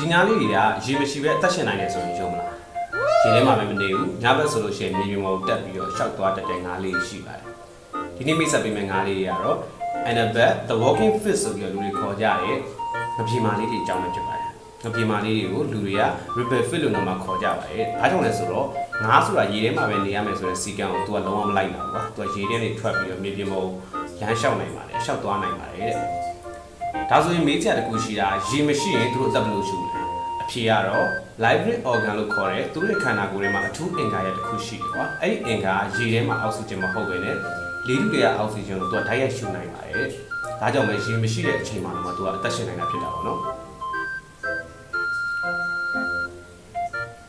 ဒီငါးလေးတွေကရေမရှိပဲအသက်ရှင်နိုင်တယ်ဆိုရင်ယုံမလားရေထဲမှာပဲမနေဘူးညဘက်ဆိုလို့ရှိရင်မြေပြင်ပေါ်တက်ပြီးတော့ရှောက်သွားတတ်တဲ့ငါးလေးရှိပါတယ်ဒီနေ့မိတ်ဆက်ပေးမယ့်ငါးလေးတွေကတော့ Annabelle the walking fish ဆိုပြီးတော့လူတွေခေါ်ကြတယ်ငပြေမာလေးတွေအကြောင်းလည်းဖြစ်ပါတယ်ငပြေမာလေးတွေကိုလူတွေက ripple fish လို့နာမခေါ်ကြပါတယ်ဘာကြောင့်လဲဆိုတော့ငါးဆိုတာရေထဲမှာပဲနေရမယ်ဆိုတဲ့စီကံကို तू ကလုံးဝမလိုက်နိုင်ဘူးကွာ तू ကရေထဲနေထွက်ပြီးတော့မြေပြင်ပေါ်လမ်းလျှောက်နိုင်ပါတယ်လျှောက်သွားနိုင်ပါတယ်တဲ့ဒါဆိုရင်မေးကြတစ်ခုရှိတာရေမရှိရင်သူတို့အသက်ဘယ်လိုရှုလဲအဖြေကတော့ library organ လို့ခေါ်တဲ့သူတို့ရဲ့ခန္ဓာကိုယ်ထဲမှာအထူးအင်္ဂါရဲ့တစ်ခုရှိတယ်ကွာအဲ့ဒီအင်္ဂါရေထဲမှာအောက်ဆီဂျင်မဟုတ်ဘဲနဲ့လေထုတွေကအောက်ဆီဂျင်ကိုသူကဓာတ်ရိုက်ရှုနိုင်ပါတယ်ဒါကြောင့်ပဲရေမရှိတဲ့အချိန်မှာတော့သူကအသက်ရှင်နိုင်တာဖြစ်တာပေါ့နော်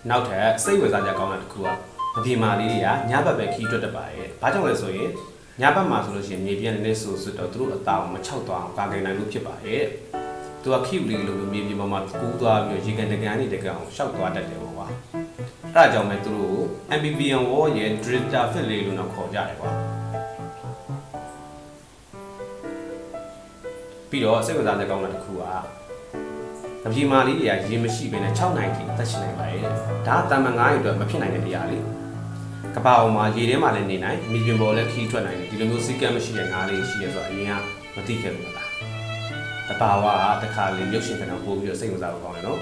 နောက်ထပ်စိတ်ဝင်စားကြကောင်းတာတစ်ခုကမပြေမာလေးတွေကညဘက်ပဲခီးတွက်တတ်ပါတယ်ဘာကြောင့်လဲဆိုရင်ညဘက်မှာဆိုလို့ရှိရင်မြေပြင်နဲ့ဆိုတော့သူတို့အသားကိုမချောက်သွားအောင်ကာကင်နိုင်လို့ဖြစ်ပါတယ်သူကခိူလေးလိုမျိုးမြေပြင်ပေါ်မှာကူးသွားပြီးရေကန်တကန်နေတကန်အောင်ရှောက်သွားတတ်တယ်ပေါ့ကွာအဲ့ဒါကြောင့်ပဲသူတို့ amphibian wall ရဲ့ drifter fish လေးလို့တော့ခေါ်ကြတယ်ကွာပြီးတော့စိတ်ဝင်စားကြကောင်းတာတစ်ခုကငပြေမာလေးတွေကရေမရှိဘဲနဲ့6နိုင်ထိအသက်ရှင်နိုင်ပါတယ်ဒါကတမန်9အတွက်မဖြစ်နိုင်တဲ့အရာလေးကပ္ပအောင်မှာရေထဲမှာလည်းနေနိုင်မြေပြင်ပေါ်လည်းခီးထွက်နိုင်တယ်ဒီလိုမျိုးစီကံမရှိတဲ့ငါးလေးရှိရဆိုတော့အရင်ကမသိခဲ့ဘူးလားတဘာဝကတခါလေရုပ်ရှင်ကဏ္ဍပို့ပြီးတော့စိတ်ဝင်စားဖို့ကောင်းတယ်နော်